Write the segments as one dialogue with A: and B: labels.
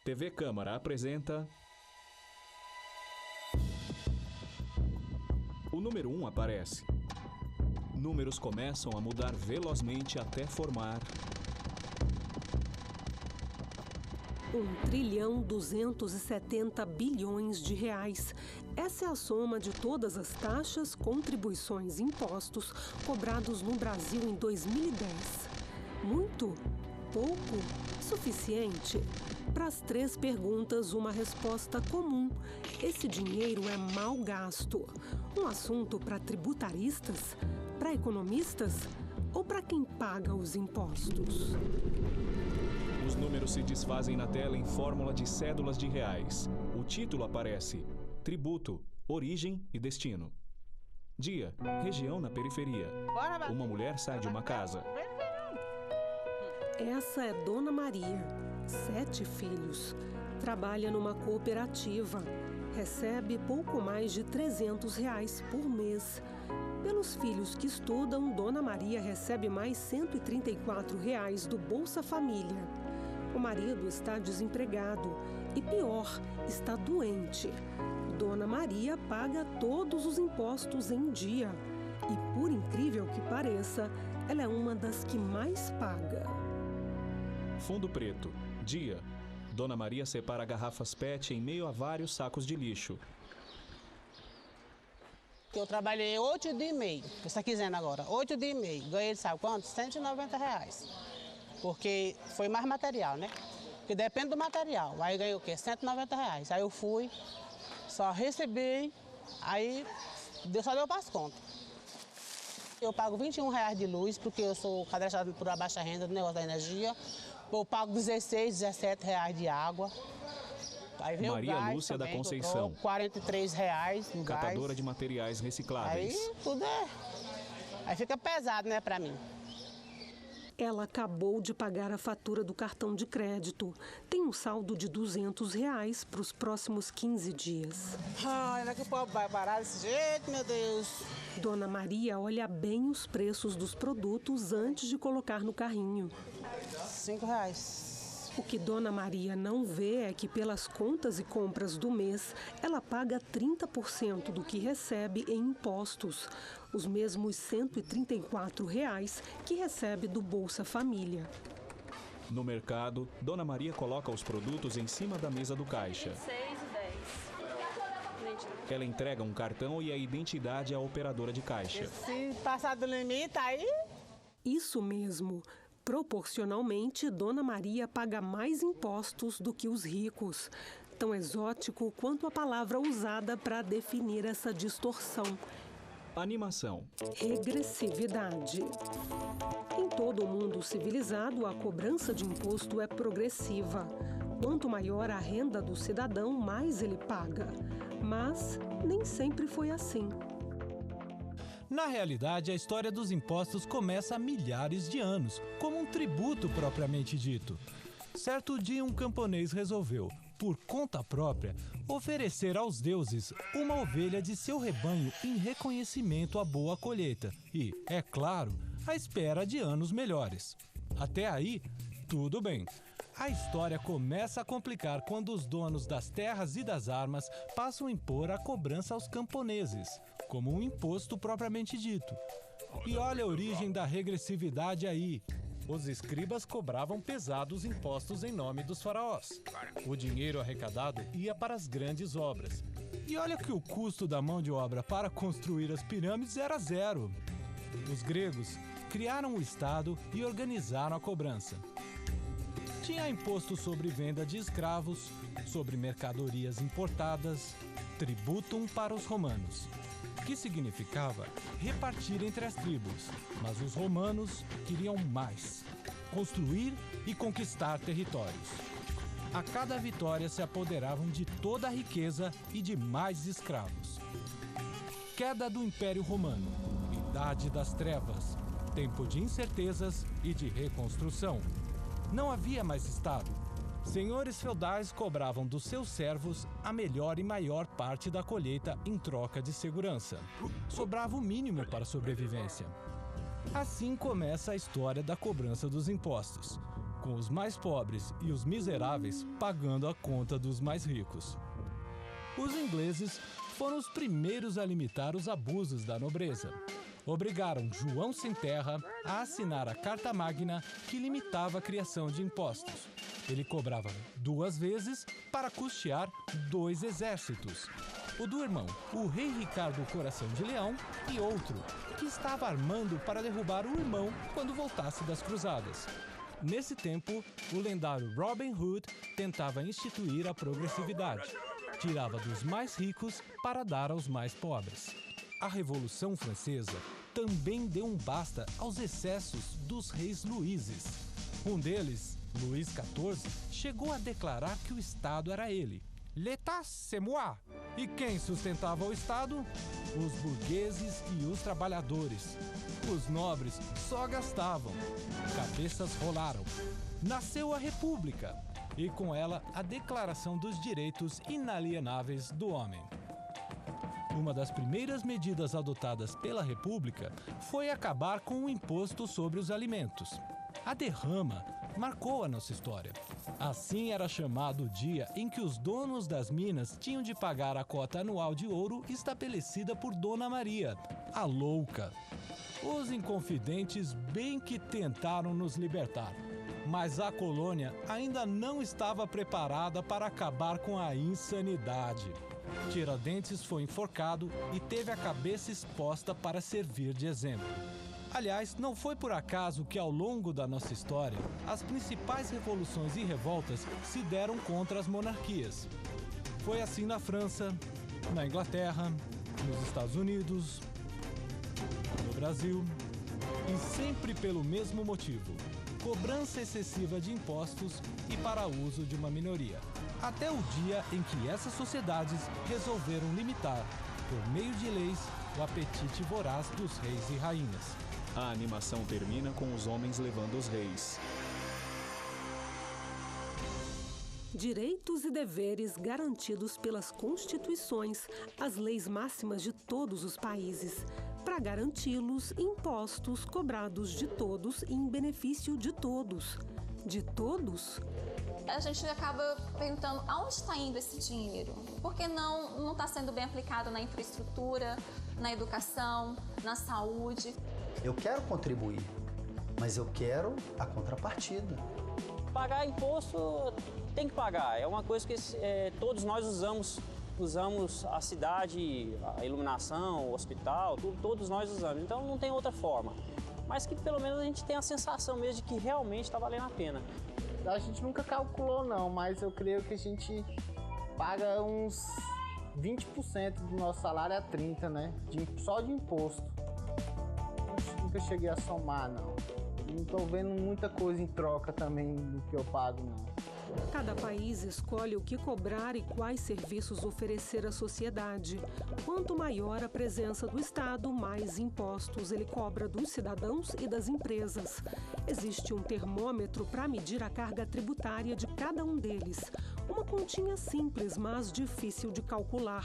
A: TV Câmara apresenta... O número 1 aparece. Números começam a mudar velozmente até formar...
B: 1.270 bilhões de reais. Essa é a soma de todas as taxas, contribuições e impostos cobrados no Brasil em 2010. Muito? Pouco? Suficiente? Para as 3 perguntas, uma resposta comum. Esse dinheiro é mal gasto. Um assunto para tributaristas? Para economistas? Ou para quem paga os impostos?
A: Os números se desfazem na tela em fórmula de cédulas de reais. O título aparece: Tributo, Origem e Destino. Dia, região na periferia. Uma mulher sai de uma casa.
B: Essa é Dona Maria, 7 filhos. Trabalha numa cooperativa. Recebe pouco mais de R$300 por mês. Pelos filhos que estudam, Dona Maria recebe mais R$134 do Bolsa Família. O marido está desempregado e, pior, está doente. Dona Maria paga todos os impostos em dia. E, por incrível que pareça, ela é uma das que mais paga.
A: Fundo preto. Dia. Dona Maria separa garrafas PET em meio a vários sacos de lixo.
C: Eu trabalhei 8 dias e meio, você está dizendo agora, 8 dias e meio. Ganhei, sabe quanto? R$190. Porque foi mais material, né? Porque depende do material. Aí ganhei o quê? R$190. Aí eu fui, só recebi, aí só deu para as contas. Eu pago R$21 de luz, porque eu sou cadastrado por baixa renda do negócio da energia. Eu pago R$16, R$17 de água. Aí vem
A: Maria
C: o gás
A: Lúcia
C: também,
A: da Conceição,
C: R$43 no
A: catadora
C: gás.
A: de materiais recicláveis.
C: Aí tudo é... Aí fica pesado, né, pra mim.
B: Ela acabou de pagar a fatura do cartão de crédito. Tem um saldo de R$200 para os próximos 15 dias.
C: Ai, não é que o povo vai parar desse jeito, meu Deus.
B: Dona Maria olha bem os preços dos produtos antes de colocar no carrinho.
C: R$5.
B: O que Dona Maria não vê é que pelas contas e compras do mês, ela paga 30% do que recebe em impostos, os mesmos R$134 que recebe do Bolsa Família.
A: No mercado, Dona Maria coloca os produtos em cima da mesa do caixa.
D: 6 e 10.
A: Ela entrega um cartão e a identidade à operadora de caixa.
C: Se passar do limite, aí...
B: Isso mesmo. Proporcionalmente, Dona Maria paga mais impostos do que os ricos. Tão exótico quanto a palavra usada para definir essa distorção.
A: Animação.
B: Regressividade. Em todo o mundo civilizado, a cobrança de imposto é progressiva. Quanto maior a renda do cidadão, mais ele paga. Mas nem sempre foi assim.
E: Na realidade, a história dos impostos começa há milhares de anos, como um tributo propriamente dito. Certo dia, um camponês resolveu, por conta própria, oferecer aos deuses uma ovelha de seu rebanho em reconhecimento à boa colheita e, é claro, à espera de anos melhores. Até aí, tudo bem. A história começa a complicar quando os donos das terras e das armas passam a impor a cobrança aos camponeses, como um imposto propriamente dito. E olha a origem da regressividade aí. Os escribas cobravam pesados impostos em nome dos faraós. O dinheiro arrecadado ia para as grandes obras. E olha que o custo da mão de obra para construir as pirâmides era zero. Os gregos criaram o Estado e organizaram a cobrança. Tinha imposto sobre venda de escravos, sobre mercadorias importadas, tributum para os romanos, que significava repartir entre as tribos, mas os romanos queriam mais, construir e conquistar territórios. A cada vitória se apoderavam de toda a riqueza e de mais escravos. Queda do Império Romano, Idade das Trevas, tempo de incertezas e de reconstrução. Não havia mais Estado. Senhores feudais cobravam dos seus servos a melhor e maior parte da colheita em troca de segurança. Sobrava o mínimo para a sobrevivência. Assim começa a história da cobrança dos impostos. com os mais pobres e os miseráveis pagando a conta dos mais ricos. Os ingleses foram os primeiros a limitar os abusos da nobreza. Obrigaram João Sem Terra a assinar a Carta Magna que limitava a criação de impostos. Ele cobrava 2 vezes para custear 2 exércitos. O do irmão, o rei Ricardo Coração de Leão, e outro, que estava armando para derrubar o irmão quando voltasse das cruzadas. Nesse tempo, o lendário Robin Hood tentava instituir a progressividade. Tirava dos mais ricos para dar aos mais pobres. A Revolução Francesa também deu um basta aos excessos dos reis Luíses. Um deles, Luís XIV, chegou a declarar que o Estado era ele. L'État, c'est moi! E quem sustentava o Estado? Os burgueses e os trabalhadores. Os nobres só gastavam. Cabeças rolaram. Nasceu a República e com ela a Declaração dos Direitos Inalienáveis do Homem. Uma das primeiras medidas adotadas pela República foi acabar com o imposto sobre os alimentos. A derrama marcou a nossa história. Assim era chamado o dia em que os donos das minas tinham de pagar a cota anual de ouro estabelecida por Dona Maria, a louca. Os inconfidentes bem que tentaram nos libertar, mas a colônia ainda não estava preparada para acabar com a insanidade. Tiradentes foi enforcado e teve a cabeça exposta para servir de exemplo. Aliás, não foi por acaso que ao longo da nossa história, as principais revoluções e revoltas se deram contra as monarquias. Foi assim na França, na Inglaterra, nos Estados Unidos, no Brasil, e sempre pelo mesmo motivo: cobrança excessiva de impostos e para uso de uma minoria. Até o dia em que essas sociedades resolveram limitar, por meio de leis, o apetite voraz dos reis e rainhas.
A: A animação termina com os homens levando os reis.
B: Direitos e deveres garantidos pelas constituições, as leis máximas de todos os países. Para garanti-los, impostos cobrados de todos e em benefício de todos. De todos?
D: A gente acaba perguntando aonde está indo esse dinheiro? Porque não está sendo bem aplicado na infraestrutura, na educação, na saúde.
F: Eu quero contribuir, mas eu quero a contrapartida.
G: Pagar imposto tem que pagar, é uma coisa que todos nós usamos a cidade, a iluminação, o hospital, todos nós usamos, então não tem outra forma. Mas que pelo menos a gente tem a sensação mesmo de que realmente está valendo a pena.
H: A gente nunca calculou não, mas eu creio que a gente paga uns 20% do nosso salário a 30%, né? Só de imposto. Nunca cheguei a somar, não. Não tô vendo muita coisa em troca também do que eu pago, não.
B: Cada país escolhe o que cobrar e quais serviços oferecer à sociedade. Quanto maior a presença do Estado, mais impostos ele cobra dos cidadãos e das empresas. Existe um termômetro para medir a carga tributária de cada um deles. Uma continha simples, mas difícil de calcular.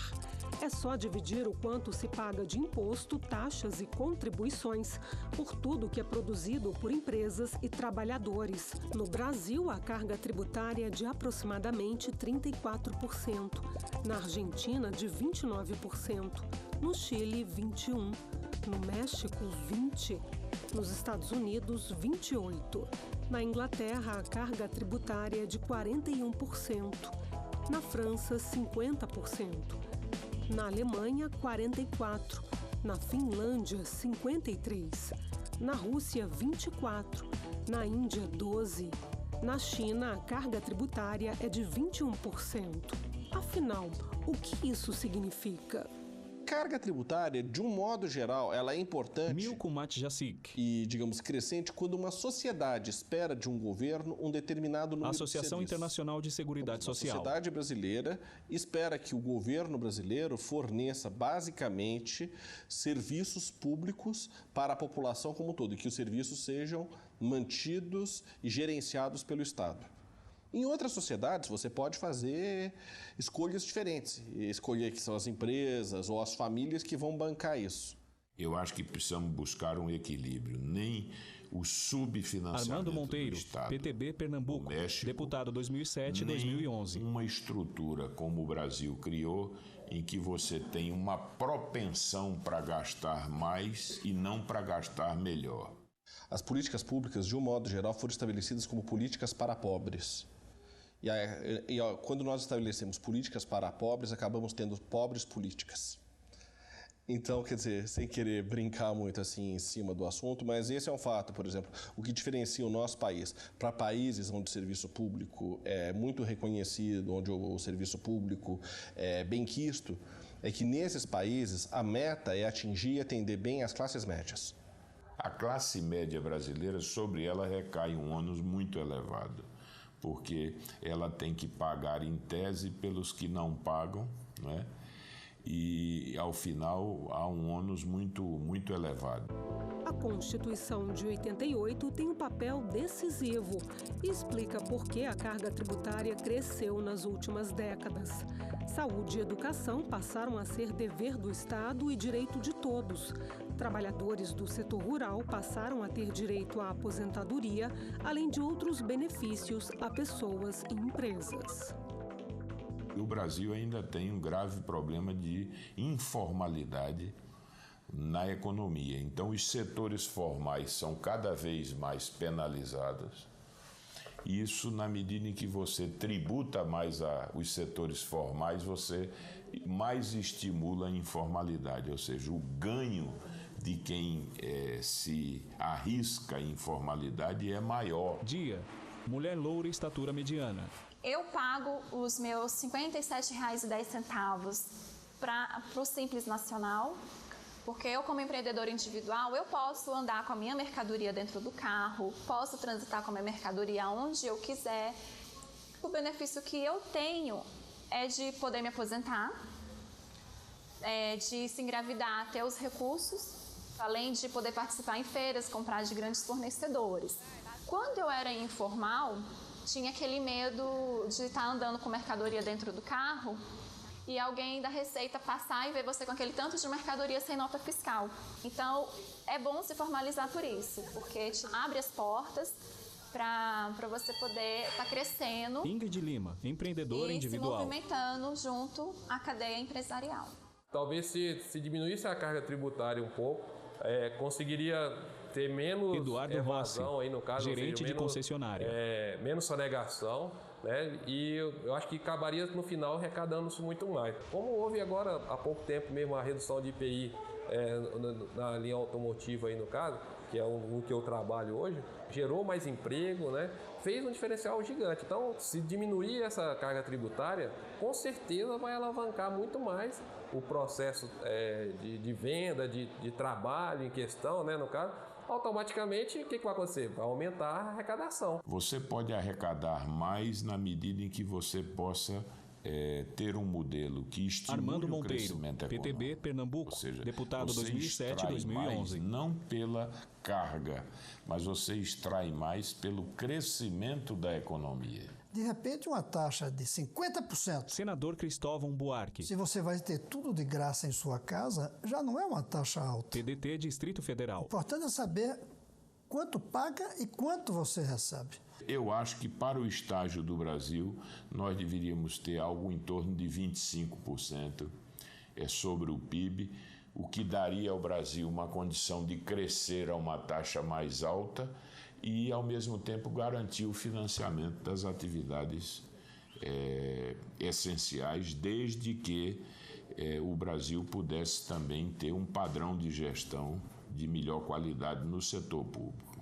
B: É só dividir o quanto se paga de imposto, taxas e contribuições por tudo que é produzido por empresas e trabalhadores. No Brasil, a carga tributária é de aproximadamente 34%. Na Argentina, de 29%. No Chile, 21%. No México, 20%. Nos Estados Unidos, 28%. Na Inglaterra, a carga tributária é de 41%. Na França, 50%. Na Alemanha, 44%. Na Finlândia, 53%. Na Rússia, 24%. Na Índia, 12%. Na China, a carga tributária é de 21%. Afinal, o que isso significa?
I: Carga tributária, de um modo geral, ela é importante
A: Milko Matjacik,
I: e, digamos, crescente quando uma sociedade espera de um governo um determinado número de serviços.
A: Associação Internacional de Seguridade Social.
I: A sociedade brasileira espera que o governo brasileiro forneça, basicamente, serviços públicos para a população como um todo, e que os serviços sejam mantidos e gerenciados pelo Estado. Em outras sociedades, você pode fazer escolhas diferentes, escolher que são as empresas ou as famílias que vão bancar isso.
J: Eu acho que precisamos buscar um equilíbrio. Nem o subfinanciamento
A: Armando Monteiro,
J: do Estado.
A: PTB Pernambuco,
J: México,
A: deputado 2007-2011.
J: Uma estrutura como o Brasil criou, em que você tem uma propensão para gastar mais e não para gastar melhor.
I: As políticas públicas, de um modo geral, foram estabelecidas como políticas para pobres. E quando nós estabelecemos políticas para pobres, acabamos tendo pobres políticas. Então, quer dizer, sem querer brincar muito assim em cima do assunto, mas esse é um fato, por exemplo, o que diferencia o nosso país para países onde o serviço público é muito reconhecido, onde o serviço público é benquisto, é que nesses países a meta é atingir e atender bem as classes médias.
J: A classe média brasileira, sobre ela recai um ônus muito elevado, porque ela tem que pagar em tese pelos que não pagam, não é? E, ao final, há um ônus muito elevado.
B: A Constituição de 88 tem um papel decisivo e explica por que a carga tributária cresceu nas últimas décadas. Saúde e educação passaram a ser dever do Estado e direito de todos. Trabalhadores do setor rural passaram a ter direito à aposentadoria, além de outros benefícios a pessoas e empresas.
J: O Brasil ainda tem um grave problema de informalidade na economia. Então, os setores formais são cada vez mais penalizados. E isso, na medida em que você tributa mais os setores formais, você mais estimula a informalidade, ou seja, o ganho de quem se arrisca em informalidade é maior.
A: Dia, mulher loura, estatura mediana.
D: Eu pago os meus R$ 57,10 para o Simples Nacional, porque eu, como empreendedora individual, eu posso andar com a minha mercadoria dentro do carro, posso transitar com a minha mercadoria onde eu quiser. O benefício que eu tenho é de poder me aposentar, de se engravidar, ter os recursos, além de poder participar em feiras, comprar de grandes fornecedores. Quando eu era informal, tinha aquele medo de estar andando com mercadoria dentro do carro e alguém da Receita passar e ver você com aquele tanto de mercadoria sem nota fiscal. Então, é bom se formalizar por isso, porque te abre as portas para você poder estar crescendo.
A: Ingrid Lima, empreendedora individual.
D: E se movimentando junto à cadeia empresarial.
K: Talvez se diminuísse a carga tributária um pouco, conseguiria ter menos
A: Eduardo
K: evasão,
A: Rossi,
K: aí no caso,
A: gerente de concessionária.
K: Menos sonegação, né? E eu acho que acabaria no final arrecadando-se muito mais. Como houve agora há pouco tempo mesmo a redução de IPI na linha automotiva aí no caso, que é o que eu trabalho hoje, gerou mais emprego, né? Fez um diferencial gigante. Então, se diminuir essa carga tributária, com certeza vai alavancar muito mais o processo de venda, de trabalho em questão, né, no caso. Automaticamente, o que vai acontecer? Vai aumentar a arrecadação.
J: Você pode arrecadar mais na medida em que você possa ter um modelo que estimule
A: Armando
J: o
A: Monteiro,
J: crescimento econômico.
A: PTB Pernambuco,
J: Ou seja,
A: deputado
J: você
A: 2007-2011.
J: Não pela carga, mas você extrai mais pelo crescimento da economia.
L: De repente, uma taxa de 50%.
A: Senador Cristóvão Buarque.
L: Se você vai ter tudo de graça em sua casa, já não é uma taxa alta.
A: PDT Distrito Federal.
L: O importante é saber quanto paga e quanto você recebe.
J: Eu acho que para o estágio do Brasil, nós deveríamos ter algo em torno de 25% sobre o PIB, o que daria ao Brasil uma condição de crescer a uma taxa mais alta e, ao mesmo tempo, garantir o financiamento das atividades essenciais, desde que o Brasil pudesse também ter um padrão de gestão de melhor qualidade no setor público.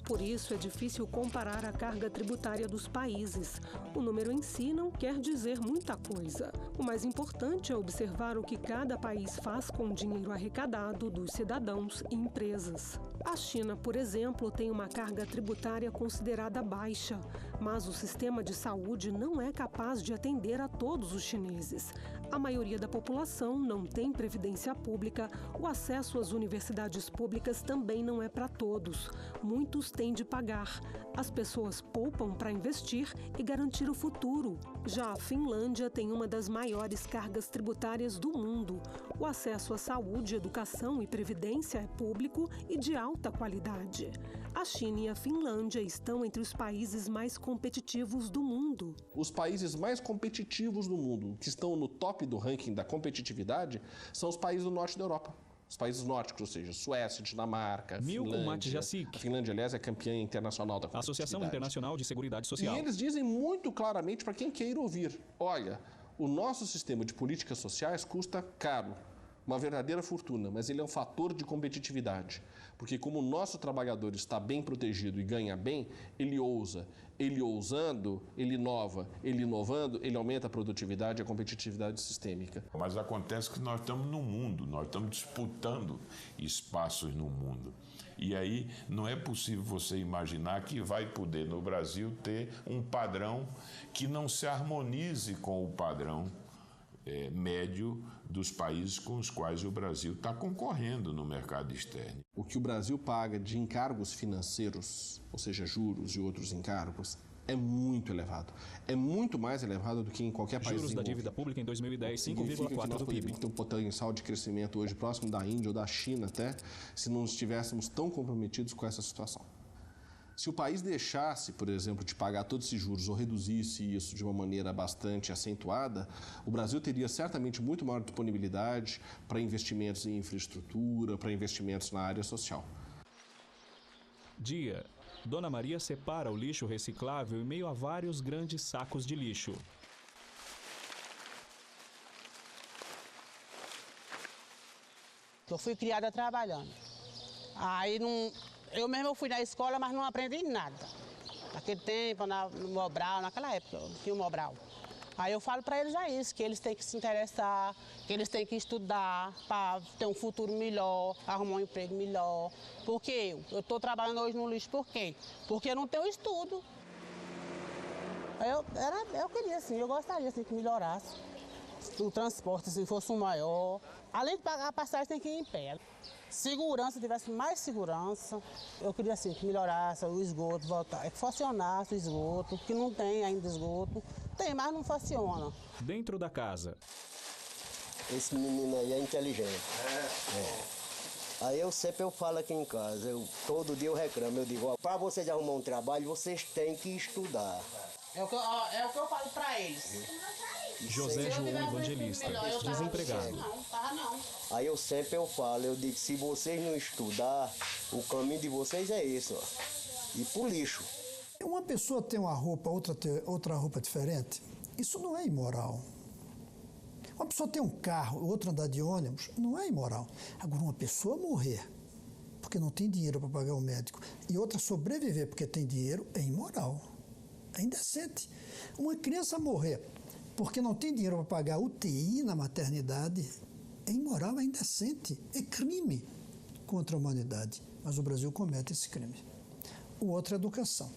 B: Por isso, é difícil comparar a carga tributária dos países. O número em si não quer dizer muita coisa. O mais importante é observar o que cada país faz com o dinheiro arrecadado dos cidadãos e empresas. A China, por exemplo, tem uma carga tributária considerada baixa. Mas o sistema de saúde não é capaz de atender a todos os chineses. A maioria da população não tem previdência pública, o acesso às universidades públicas também não é para todos. Muitos têm de pagar. As pessoas poupam para investir e garantir o futuro. Já a Finlândia tem uma das maiores cargas tributárias do mundo. O acesso à saúde, educação e previdência é público e de alta qualidade. A China e a Finlândia estão entre os países mais competitivos do mundo.
I: Os países mais competitivos do mundo, que estão no top do ranking da competitividade, são os países do norte da Europa. Os países nórdicos, ou seja, Suécia, Dinamarca, Finlândia. A Finlândia, aliás, é campeã internacional da competitividade.
A: Associação Internacional de Seguridade Social.
I: E eles dizem muito claramente para quem queira ouvir: olha, o nosso sistema de políticas sociais custa caro, uma verdadeira fortuna, mas ele é um fator de competitividade. Porque como o nosso trabalhador está bem protegido e ganha bem, ele ousa. Ele ousando, ele inova. Ele inovando, ele aumenta a produtividade e a competitividade sistêmica.
J: Mas acontece que nós estamos no mundo, nós estamos disputando espaços no mundo. E aí não é possível você imaginar que vai poder no Brasil ter um padrão que não se harmonize com o padrão médio dos países com os quais o Brasil está concorrendo no mercado externo.
I: O que o Brasil paga de encargos financeiros, ou seja, juros e outros encargos, é muito elevado. É muito mais elevado do que em qualquer país
A: desenvolvido. Juros da dívida pública em 2010, 5,4% do PIB.
I: Tem um potencial de crescimento hoje próximo da Índia ou da China até, se não estivéssemos tão comprometidos com essa situação. Se o país deixasse, por exemplo, de pagar todos esses juros ou reduzisse isso de uma maneira bastante acentuada, o Brasil teria certamente muito maior disponibilidade para investimentos em infraestrutura, para investimentos na área social.
A: Dia. Dona Maria separa o lixo reciclável em meio a vários grandes sacos de lixo.
C: Eu fui criada trabalhando. Aí não... Eu mesmo fui na escola, mas não aprendi nada. Naquele tempo, no Mobral, naquela época, tinha o Mobral. Aí eu falo para eles isso, que eles têm que se interessar, que eles têm que estudar para ter um futuro melhor, arrumar um emprego melhor. Porque eu estou trabalhando hoje no lixo, por quê? Porque eu não tenho estudo. Eu queria, assim, eu gostaria assim, que melhorasse. O transporte, se fosse um maior. Além de pagar a passagem, tem que ir em pé. Segurança, tivesse mais segurança. Eu queria assim, que melhorasse o esgoto, voltar, que funcionasse o esgoto, que não tem ainda esgoto. Tem, mas não funciona.
A: Dentro da casa.
M: Esse menino aí é inteligente. Aí eu falo aqui em casa, todo dia eu reclamo, eu digo, para vocês arrumar um trabalho, vocês têm que estudar.
C: É o que eu falo para eles.
A: José João Evangelista, desempregado.
M: Aí eu falo, eu digo, se vocês não estudar, o caminho de vocês é esse, ó, ir pro lixo.
L: Uma pessoa tem uma roupa, outra roupa diferente, isso não é imoral. Uma pessoa tem um carro, outra andar de ônibus, não é imoral. Agora, uma pessoa morrer porque não tem dinheiro para pagar o médico e outra sobreviver porque tem dinheiro, é imoral, é indecente. Uma criança morrer porque não tem dinheiro para pagar UTI na maternidade, é imoral, é indecente, é crime contra a humanidade. Mas o Brasil comete esse crime. O outro é educação.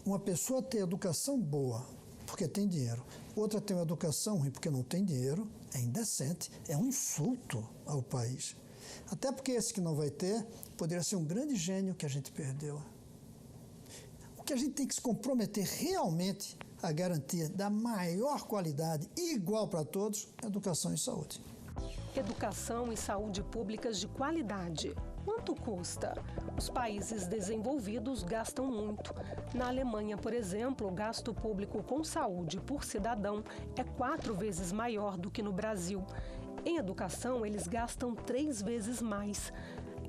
L: Uma pessoa tem educação boa porque tem dinheiro, outra tem uma educação ruim porque não tem dinheiro, é indecente, é um insulto ao país. Até porque esse que não vai ter poderia ser um grande gênio que a gente perdeu. O que a gente tem que se comprometer realmente a garantia da maior qualidade, igual para todos, educação e saúde.
B: Educação e saúde públicas de qualidade. Quanto custa? Os países desenvolvidos gastam muito. Na Alemanha, por exemplo, o gasto público com saúde por cidadão é 4 vezes maior do que no Brasil. Em educação, eles gastam 3 vezes mais.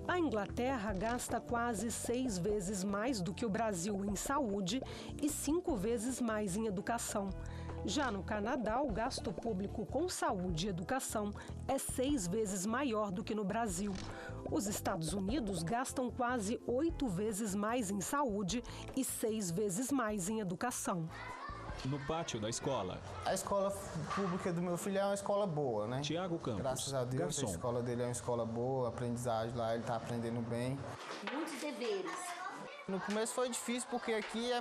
B: A Inglaterra gasta quase 6 vezes mais do que o Brasil em saúde e 5 vezes mais em educação. Já no Canadá, o gasto público com saúde e educação é 6 vezes maior do que no Brasil. Os Estados Unidos gastam quase 8 vezes mais em saúde e 6 vezes mais em educação.
A: No pátio da escola.
H: A escola pública do meu filho é uma escola boa, né?
A: Tiago Campos,
H: graças a Deus,
A: garçom.
H: A escola dele é uma escola boa, a aprendizagem lá, ele está aprendendo bem.
N: Muitos deveres.
H: No começo foi difícil porque aqui é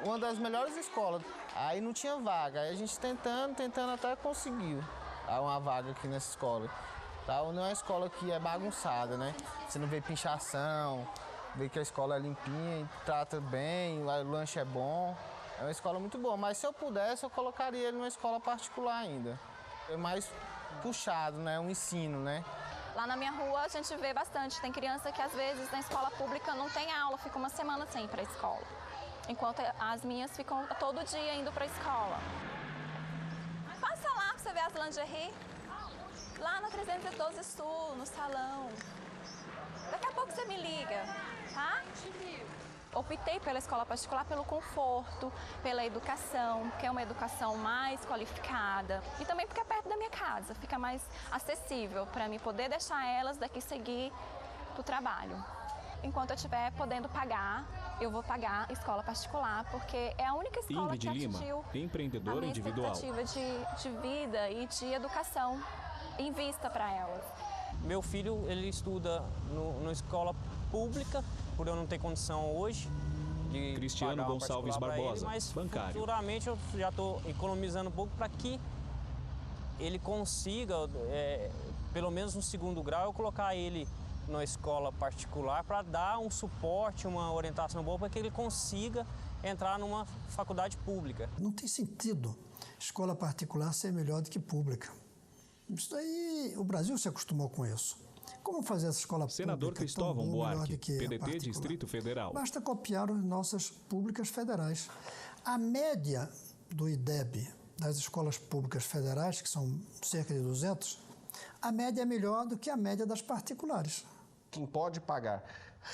H: uma das melhores escolas. Aí não tinha vaga. Aí a gente tentando até conseguiu uma vaga aqui nessa escola. Tá? Não é uma escola que é bagunçada, né? Você não vê pinchação, vê que a escola é limpinha e trata bem, o lanche é bom. É uma escola muito boa, mas se eu pudesse, eu colocaria ele numa escola particular ainda. É mais puxado, né? Um ensino, né?
D: Lá na minha rua a gente vê bastante. Tem criança que às vezes na escola pública não tem aula, fica uma semana sem ir para a escola. Enquanto as minhas ficam todo dia indo para a escola. Passa lá para você ver as lingerie. Lá na 312 Sul, no salão. Daqui a pouco você me liga, tá? Optei pela escola particular pelo conforto, pela educação, que é uma educação mais qualificada. E também porque é perto da minha casa, fica mais acessível para mim poder deixar elas daqui seguir para o trabalho. Enquanto eu estiver podendo pagar, eu vou pagar escola particular, porque é a única escola
A: Ingrid
D: que
A: Lima,
D: atingiu
A: empreendedora
D: a minha
A: individual.
D: expectativa de vida e de educação em vista para elas.
G: Meu filho, ele estuda numa escola pública, por eu não ter condição hoje de
A: Cristiano
G: pagar uma
A: Gonçalves
G: particular pra
A: Barbosa,
G: ele, mas
A: bancário.
G: futuramente eu já estou economizando um pouco para que ele consiga, pelo menos no segundo grau, eu colocar ele numa escola particular para dar um suporte, uma orientação boa para que ele consiga entrar numa faculdade pública.
L: Não tem sentido escola particular ser melhor do que pública. Isso daí, o Brasil se acostumou com isso. Como fazer essa escola
A: Senador
L: pública
A: Cristóvão
L: tão boa, melhor
A: Buarque,
L: do que a
A: PDT,
L: particular?
A: Distrito Federal.
L: Basta copiar as nossas públicas federais. A média do IDEB das escolas públicas federais, que são cerca de 200, a média é melhor do que a média das particulares.
I: Quem pode pagar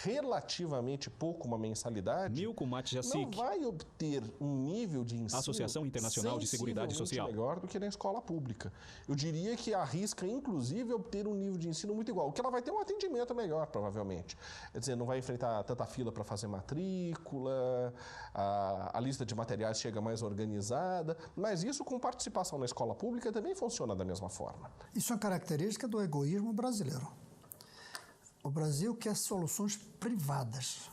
I: relativamente pouco uma mensalidade
A: Milko Matjacik,
I: não vai obter um nível de ensino
A: Associação Internacional de Seguridade Social,
I: melhor do que na escola pública. Eu diria que arrisca, inclusive, obter um nível de ensino muito igual, que ela vai ter um atendimento melhor, provavelmente. Quer dizer, não vai enfrentar tanta fila para fazer matrícula, a lista de materiais chega mais organizada, mas isso com participação na escola pública também funciona da mesma forma.
L: Isso é uma característica do egoísmo brasileiro. O Brasil quer soluções privadas.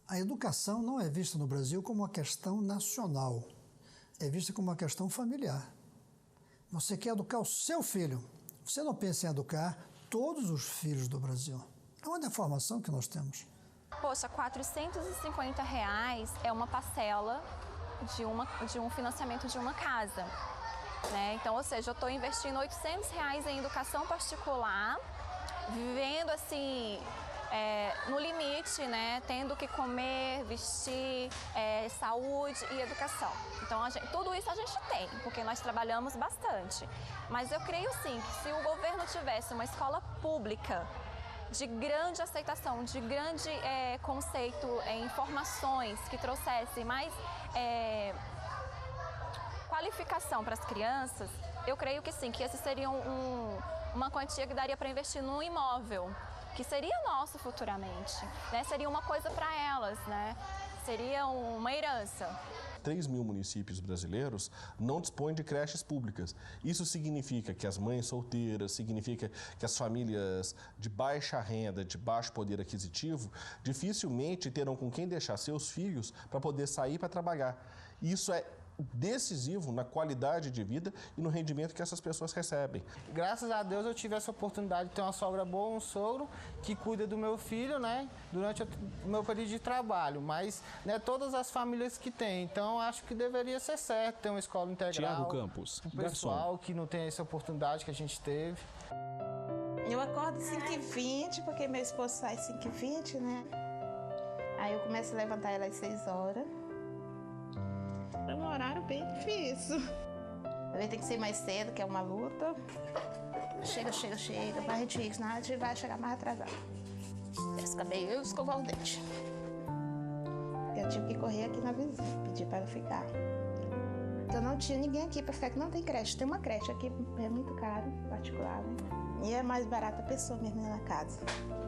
L: A educação não é vista no Brasil como uma questão nacional, é vista como uma questão familiar. Você quer educar o seu filho, você não pensa em educar todos os filhos do Brasil. É uma deformação que nós temos.
D: Poxa, R$450 é uma parcela de um financiamento de uma casa, né? Então, ou seja, eu estou investindo R$800 em educação particular, vivendo assim, no limite, né? Tendo que comer, vestir, saúde e educação. Então, tudo isso a gente tem, porque nós trabalhamos bastante. Mas eu creio sim que se o governo tivesse uma escola pública de grande aceitação, de grande conceito, informações que trouxesse mais qualificação para as crianças, eu creio que sim, que esse seria uma quantia que daria para investir num imóvel, que seria nosso futuramente, né? Seria uma coisa para elas, né? Seria uma herança.
I: 3 mil municípios brasileiros não dispõem de creches públicas. Isso significa que as mães solteiras, significa que as famílias de baixa renda, de baixo poder aquisitivo, dificilmente terão com quem deixar seus filhos para poder sair para trabalhar. Isso é decisivo na qualidade de vida e no rendimento que essas pessoas recebem.
H: Graças a Deus eu tive essa oportunidade de ter uma sogra boa, um sogro que cuida do meu filho, né, durante o meu período de trabalho, mas não é todas as famílias que têm, então acho que deveria ser certo ter uma escola integral.
A: Tiago Campos,
H: um pessoal que não tem essa oportunidade que a gente teve.
N: Eu acordo 5h20, porque meu esposo sai 5h20, né? Aí eu começo a levantar ela às 6 horas. É um horário bem difícil. Vai ter que ser mais cedo, que é uma luta. Chega, pra gente ir, senão a gente vai chegar mais atrasado. Esse cabelo eu escovar o dente. Eu tive que correr aqui na vizinha, pedir para ela ficar. Eu não tinha ninguém aqui para ficar, que não tem creche. Tem uma creche aqui, é muito caro, particular, né? E é mais barata a pessoa mesmo na casa.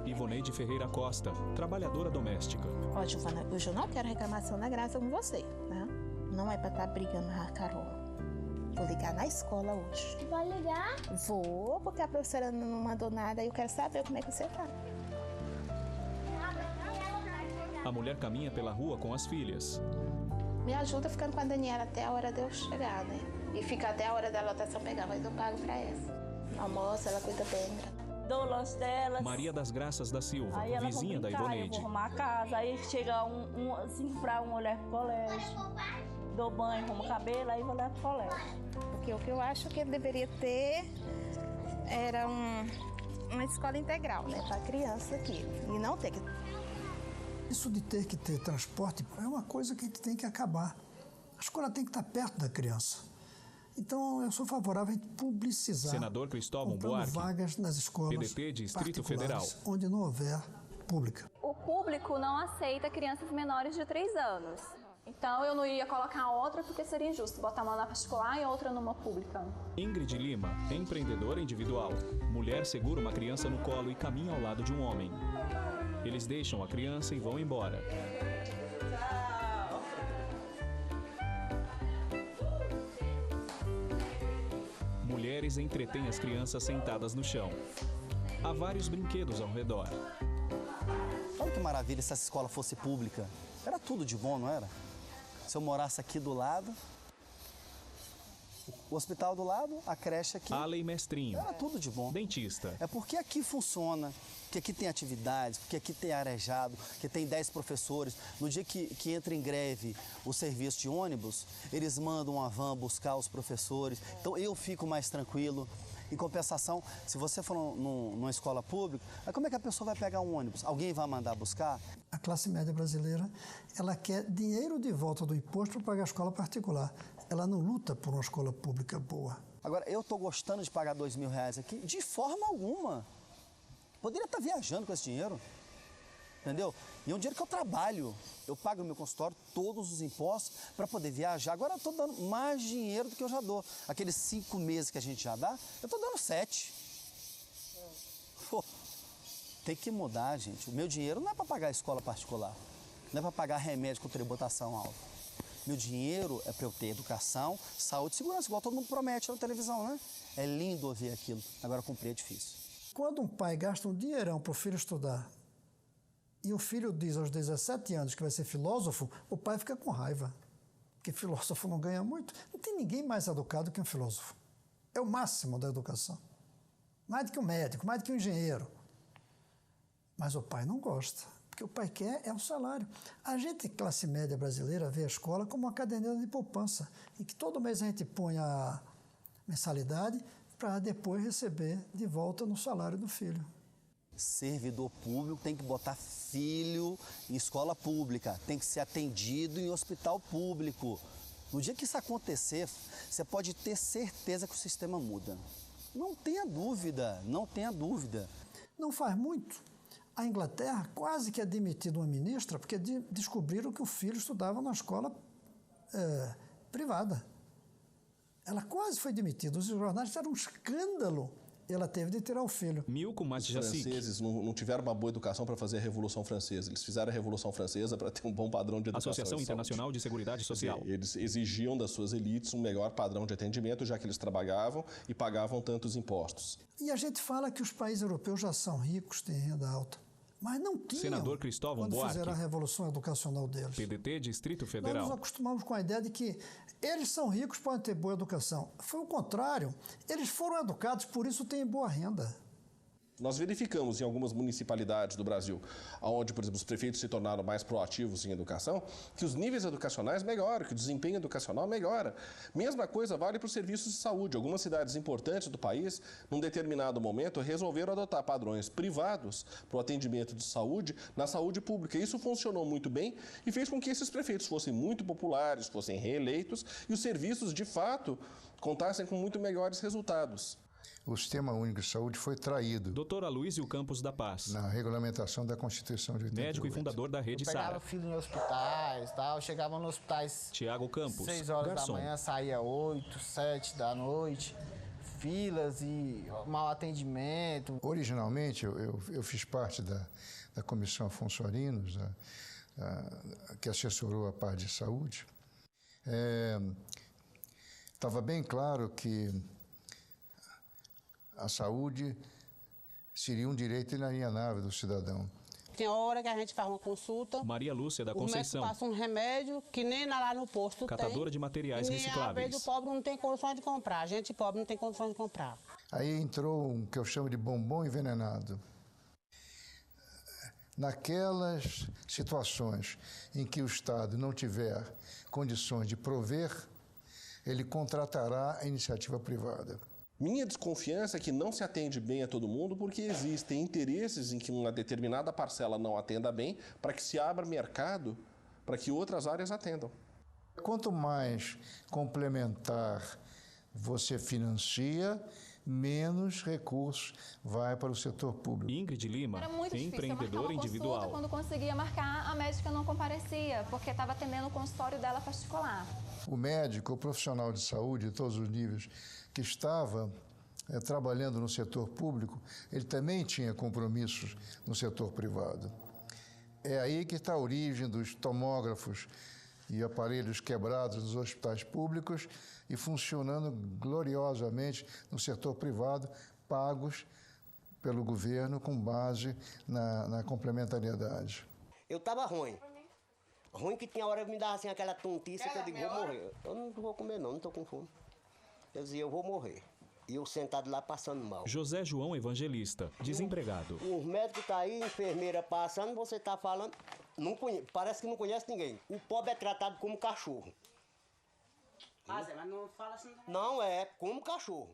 A: Ivoneide Ferreira Costa, trabalhadora doméstica.
N: Ó, Giovana, hoje eu não quero reclamação na graça com você, né? Não é pra estar brigando com a Carol. Vou ligar na escola hoje.
O: Vai ligar?
N: Vou, porque a professora não mandou nada e eu quero saber como é que você tá.
A: A A mulher caminha pela rua com as filhas.
N: Me ajuda ficando com a Daniela até a hora de eu chegar, né? E fica até a hora da lotação pegar, mas eu pago pra ela. Almoça, ela cuida bem.
O: Dou lanche delas.
A: Maria das Graças da Silva,
O: aí
A: vizinha da Ivoneide.
O: Eu vou arrumar a casa, aí chega assim pra uma mulher pro colégio. Dou banho, arrumo o cabelo, aí vou levar pro colégio.
N: Porque o que eu acho que ele deveria ter era uma escola integral, né? Pra criança aqui. E não ter que...
L: Isso de ter que ter transporte é uma coisa que a gente tem que acabar. A escola tem que estar perto da criança. Então, eu sou favorável a publicizar.
A: Senador Cristóvão
L: Buarque, vagas nas escolas
A: PDT Distrito Federal.
L: Onde não houver pública.
D: O público não aceita crianças menores de 3 anos. Então, eu não ia colocar outra porque seria injusto botar uma na particular e outra numa pública.
A: Ingrid Lima, empreendedora individual. Mulher segura uma criança no colo e caminha ao lado de um homem. Eles deixam a criança e vão embora. Mulheres entretêm as crianças sentadas no chão. Há vários brinquedos ao redor.
F: Olha que maravilha se essa escola fosse pública. Era tudo de bom, não era? Se eu morasse aqui do lado, o hospital do lado, a creche aqui.
A: Alei Mestrinho.
F: Era tudo de bom.
A: Dentista.
F: É porque aqui funciona, porque aqui tem atividades, porque aqui tem arejado, que tem 10 professores. No dia que entra em greve o serviço de ônibus, eles mandam uma van buscar os professores. Então eu fico mais tranquilo. Em compensação, se você for numa escola pública, aí como é que a pessoa vai pegar um ônibus? Alguém vai mandar buscar?
L: A classe média brasileira, ela quer dinheiro de volta do imposto para pagar a escola particular. Ela não luta por uma escola pública boa.
F: Agora, eu estou gostando de pagar R$2.000 aqui? De forma alguma. Poderia estar viajando com esse dinheiro, entendeu? E é um dinheiro que eu trabalho. Eu pago no meu consultório todos os impostos para poder viajar. Agora eu estou dando mais dinheiro do que eu já dou. Aqueles 5 meses que a gente já dá, eu estou dando 7. Pô, tem que mudar, gente. O meu dinheiro não é para pagar a escola particular. Não é para pagar remédio com tributação alta. Meu dinheiro é para eu ter educação, saúde e segurança, igual todo mundo promete na televisão, né? É lindo ouvir aquilo. Agora cumprir é difícil.
L: Quando um pai gasta um dinheirão para o filho estudar e o filho diz aos 17 anos que vai ser filósofo, o pai fica com raiva. Porque filósofo não ganha muito. Não tem ninguém mais educado que um filósofo. É o máximo da educação. Mais do que um médico, mais do que um engenheiro. Mas o pai não gosta. Porque o pai quer é o salário. A gente, classe média brasileira, vê a escola como uma caderneta de poupança, em que todo mês a gente põe a mensalidade para depois receber de volta no salário do filho.
F: Servidor público tem que botar filho em escola pública, tem que ser atendido em hospital público. No dia que isso acontecer, você pode ter certeza que o sistema muda. Não tenha dúvida, não tenha dúvida.
L: Não faz muito. A Inglaterra quase que é demitida uma ministra porque descobriram que o filho estudava na escola privada. Ela quase foi demitida. Os jornais fizeram um escândalo. Ela teve de tirar o filho.
I: Os franceses não tiveram uma boa educação para fazer a Revolução Francesa. Eles fizeram a Revolução Francesa para ter um bom padrão de educação.
A: Associação Internacional de Seguridade Social.
I: Eles exigiam das suas elites um melhor padrão de atendimento, já que eles trabalhavam e pagavam tantos impostos.
L: E a gente fala que os países europeus já são ricos, têm renda alta. Mas não tinham.
A: Senador Cristóvão
L: quando
A: Buarque.
L: Fizeram a revolução educacional deles.
A: PDT Distrito Federal.
L: Nós nos acostumamos com a ideia de que eles são ricos, podem ter boa educação. Foi o contrário. Eles foram educados, por isso têm boa renda.
I: Nós verificamos em algumas municipalidades do Brasil, onde, por exemplo, os prefeitos se tornaram mais proativos em educação, que os níveis educacionais melhoram, que o desempenho educacional melhora. Mesma coisa vale para os serviços de saúde. Algumas cidades importantes do país, num determinado momento, resolveram adotar padrões privados para o atendimento de saúde na saúde pública. Isso funcionou muito bem e fez com que esses prefeitos fossem muito populares, fossem reeleitos e os serviços, de fato, contassem com muito melhores resultados.
P: O Sistema Único de Saúde foi traído.
A: Dr. Aloysio Campos da Paz.
P: Na regulamentação da Constituição de 88.
A: Médico e fundador da Rede Sara.
H: Eu pegava filho em hospitais, tal. Chegava nos hospitais...
A: Tiago Campos,
H: 6 horas
A: garçom.
H: da manhã, saía 8, 7 da noite. Filas e mau atendimento.
P: Originalmente, eu fiz parte da Comissão Afonso Arinos, que assessorou a parte de saúde. Estava bem claro que a saúde seria um direito inalienável do cidadão.
C: Tem hora que a gente faz uma consulta.
A: Maria Lúcia da
C: O médico
A: Conceição,
C: passa um remédio que nem lá no posto
A: catadora
C: tem.
A: de materiais
C: E
A: recicláveis.
C: às vezes o pobre não tem condições de comprar. A gente pobre não tem condições de comprar.
P: Aí entrou um que eu chamo de bombom envenenado. Naquelas situações em que o Estado não tiver condições de prover, ele contratará a iniciativa privada.
I: Minha desconfiança é que não se atende bem a todo mundo porque existem interesses em que uma determinada parcela não atenda bem para que se abra mercado para que outras áreas atendam.
P: Quanto mais complementar você financia, menos recursos vai para o setor público.
A: Ingrid Lima,
D: Era muito difícil.
A: empreendedora
D: eu marcava
A: individual.
D: consulta, quando conseguia marcar, a médica não comparecia, porque estava atendendo o consultório dela particular.
P: O médico, o profissional de saúde de todos os níveis que estava trabalhando no setor público, ele também tinha compromissos no setor privado. É aí que está a origem dos tomógrafos e aparelhos quebrados nos hospitais públicos e funcionando gloriosamente no setor privado, pagos pelo governo com base na complementariedade.
M: Eu estava ruim. Ruim que tinha hora que me dava assim aquela tontice que eu digo, vou morrer. Eu não vou comer não estou com fome. Eu dizia, eu vou morrer. E eu sentado lá passando mal.
A: José João Evangelista, desempregado.
M: Os médicos estão aí, enfermeira passando, você está falando, parece que não conhece ninguém. O pobre é tratado como cachorro.
C: Mas não fala assim.
M: Não é, como cachorro.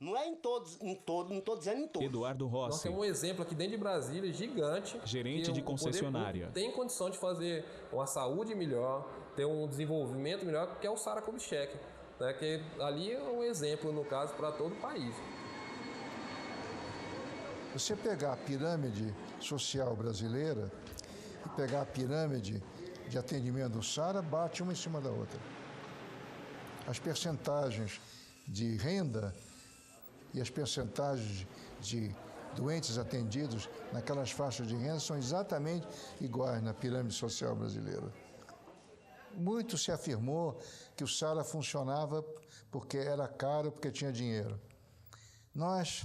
M: Não é em todos, não estou dizendo em todos.
A: Eduardo Rossi.
K: Nós temos um exemplo aqui dentro de Brasília, gigante.
A: Gerente de concessionária.
K: Tem condição de fazer uma saúde melhor, ter um desenvolvimento melhor, que é o Sara Kubitschek. Né, que ali é um exemplo, no caso, para todo o país.
P: Você pegar a pirâmide social brasileira e pegar a pirâmide de atendimento do Sara, bate uma em cima da outra. As percentagens de renda e as percentagens de doentes atendidos naquelas faixas de renda são exatamente iguais na pirâmide social brasileira. Muito se afirmou que o Sara funcionava porque era caro, porque tinha dinheiro. Nós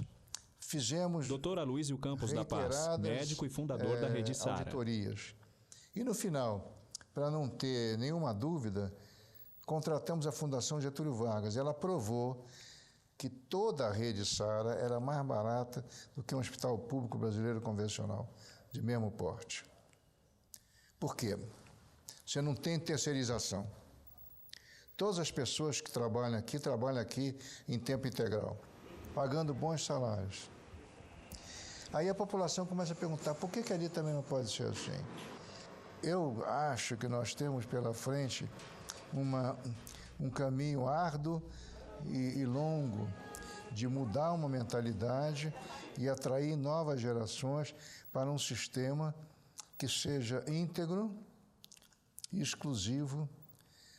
P: fizemos
A: Dr. Aloysio Campos da Paz, médico e fundador da Rede Sara.
P: Auditorias. E no final, para não ter nenhuma dúvida, contratamos a Fundação Getúlio Vargas. Ela provou que toda a Rede Sara era mais barata do que um hospital público brasileiro convencional, de mesmo porte. Por quê? Você não tem terceirização. Todas as pessoas que trabalham aqui em tempo integral, pagando bons salários. Aí a população começa a perguntar, por que ali também não pode ser assim? Eu acho que nós temos pela frente um caminho árduo e longo de mudar uma mentalidade e atrair novas gerações para um sistema que seja íntegro e exclusivo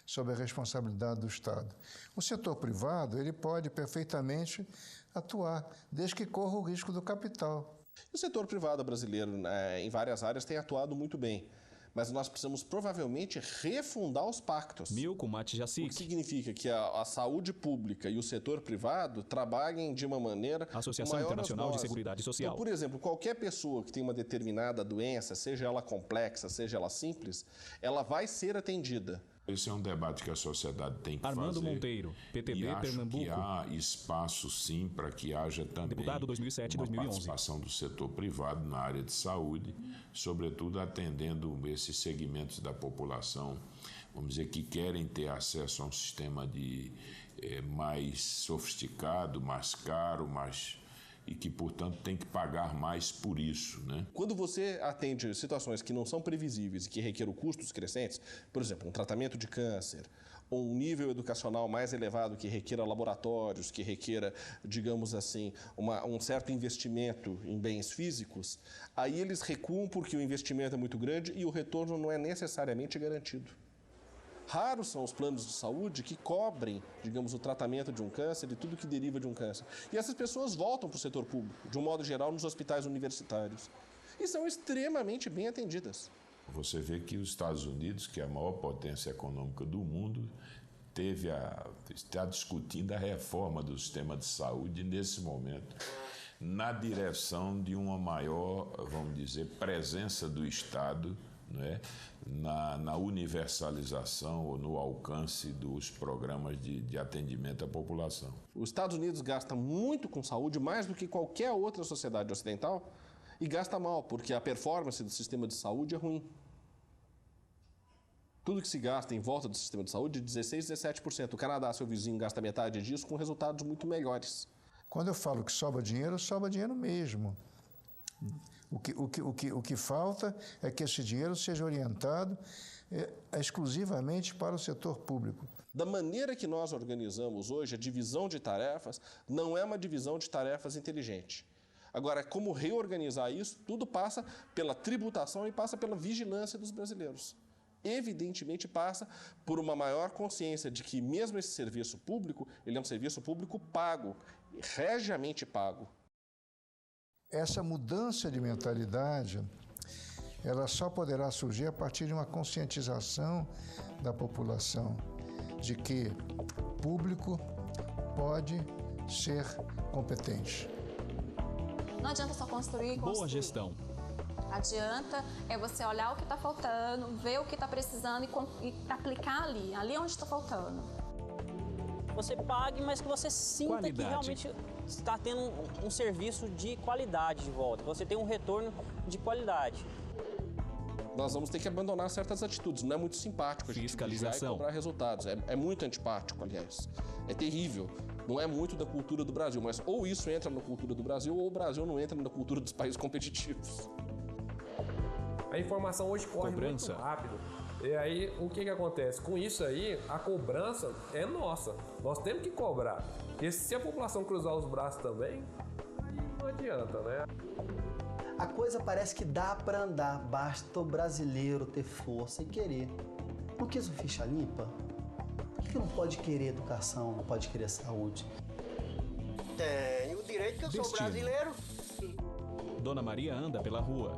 P: sob a responsabilidade do Estado. O setor privado, ele pode perfeitamente atuar, desde que corra o risco do capital.
I: O setor privado brasileiro, em várias áreas, tem atuado muito bem. Mas nós precisamos provavelmente refundar os pactos.
A: Milko Matjacic.
I: O que significa que a saúde pública e o setor privado trabalhem de uma maneira
A: Associação Internacional de Seguridade Social.
I: Então, por exemplo, qualquer pessoa que tem uma determinada doença, seja ela complexa, seja ela simples, ela vai ser atendida.
J: Esse é um debate que a sociedade tem que
A: Armando
J: fazer.
A: Monteiro, PTB,
J: e acho
A: Pernambuco.
J: Que há espaço, sim, para que haja também
A: Deputado 2007,
J: uma
A: 2011.
J: participação do setor privado na área de saúde, sobretudo atendendo esses segmentos da população, vamos dizer, que querem ter acesso a um sistema mais sofisticado, mais caro, e que, portanto, tem que pagar mais por isso, né?
I: Quando você atende situações que não são previsíveis e que requerem custos crescentes, por exemplo, um tratamento de câncer, ou um nível educacional mais elevado que requeira laboratórios, que requeira, digamos assim, um certo investimento em bens físicos, aí eles recuam porque o investimento é muito grande e o retorno não é necessariamente garantido. Raros são os planos de saúde que cobrem, digamos, o tratamento de um câncer e tudo que deriva de um câncer. E essas pessoas voltam para o setor público, de um modo geral, nos hospitais universitários. E são extremamente bem atendidas.
J: Você vê que os Estados Unidos, que é a maior potência econômica do mundo, está discutindo a reforma do sistema de saúde nesse momento. na direção de uma maior, vamos dizer, presença do Estado, não é? Na universalização ou no alcance dos programas de atendimento à população.
I: Os Estados Unidos gastam muito com saúde, mais do que qualquer outra sociedade ocidental, e gasta mal, porque a performance do sistema de saúde é ruim. Tudo que se gasta em volta do sistema de saúde é 16%, 17%. O Canadá, seu vizinho, gasta metade disso com resultados muito melhores.
P: Quando eu falo que sobra dinheiro mesmo. O que falta é que esse dinheiro seja orientado exclusivamente para o setor público.
I: Da maneira que nós organizamos hoje, a divisão de tarefas não é uma divisão de tarefas inteligente. Agora, como reorganizar isso? Tudo passa pela tributação e passa pela vigilância dos brasileiros. Evidentemente passa por uma maior consciência de que mesmo esse serviço público, ele é um serviço público pago, regiamente pago.
P: Essa mudança de mentalidade, ela só poderá surgir a partir de uma conscientização da população de que público pode ser competente.
D: Não adianta só construir.
A: Boa gestão.
D: Adianta você olhar o que está faltando, ver o que está precisando e aplicar ali onde está faltando.
G: Você pague, mas que você sinta que realmente está tendo um serviço de qualidade de volta. Você tem um retorno de qualidade.
I: Nós vamos ter que abandonar certas atitudes. Não é muito simpático a gente
A: fiscalização.
I: Cobrar resultados. É muito antipático, aliás. É terrível. Não é muito da cultura do Brasil, mas ou isso entra na cultura do Brasil ou o Brasil não entra na cultura dos países competitivos.
K: A informação hoje corre muito rápido. E aí, o que acontece? Com isso aí, a cobrança é nossa. Nós temos que cobrar. Porque se a população cruzar os braços também, não adianta, né?
F: A coisa parece que dá para andar, basta o brasileiro ter força e querer. Não quis o ficha limpa? Por que não pode querer educação, não pode querer saúde?
M: Tenho o direito que eu sou brasileiro.
A: Dona Maria anda pela rua.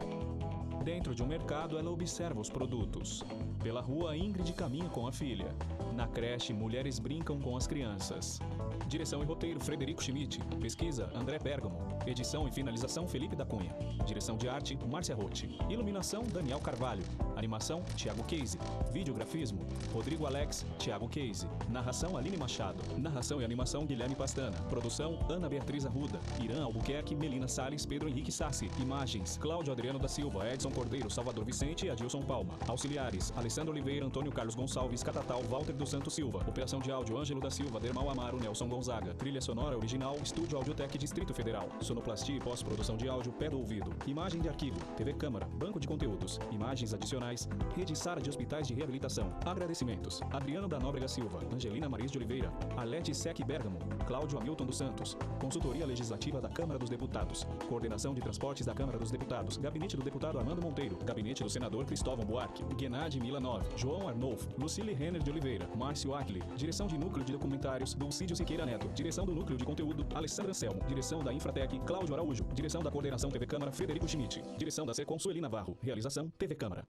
A: Dentro de um mercado, ela observa os produtos. Pela rua, Ingrid caminha com a filha. Na creche, mulheres brincam com as crianças. Direção e roteiro, Frederico Schmidt. Pesquisa, André Bergamo. Edição e finalização, Felipe da Cunha. Direção de arte, Márcia Rotti. Iluminação, Daniel Carvalho. Animação, Thiago Case. Videografismo, Rodrigo Alex, Thiago Case. Narração, Aline Machado. Narração e animação, Guilherme Pastana. Produção, Ana Beatriz Arruda. Irã Albuquerque, Melina Salles, Pedro Henrique Sassi. Imagens, Cláudio Adriano da Silva, Edson Cordeiro, Salvador Vicente e Adilson Palma. Auxiliares, Alessandro Oliveira, Antônio Carlos Gonçalves, Catatal, Walter dos Santos Silva. Operação de áudio, Ângelo da Silva, Dermal Amaro, Nelson Gonzaga. Trilha sonora original, Estúdio Audiotec Distrito Federal. Sonoplastia e pós-produção de áudio, Pé do Ouvido. Imagem de arquivo, TV Câmara, Banco de Conteúdos. Imagens adicionais, Rede Sara de Hospitais de Reabilitação. Agradecimentos, Adriano da Nóbrega Silva, Angelina Maris de Oliveira, Alete Sec Bergamo, Cláudio Hamilton dos Santos. Consultoria Legislativa da Câmara dos Deputados. Coordenação de Transportes da Câmara dos Deputados. Gabinete do Deputado Armando Monteiro. Gabinete do Senador Cristóvão Buarque. Gennady Milanov. João Arnolfo. Lucile Renner de Oliveira. Márcio Ackley. Direção de Núcleo de Documentários, Dulcídio Siqueira Neto. Direção do Núcleo de Conteúdo, Alessandra Anselmo. Direção da Infratec, Cláudio Araújo. Direção da Coordenação TV Câmara, Frederico Schmidt. Direção da Secom, Sueli Navarro. Realização, TV Câmara.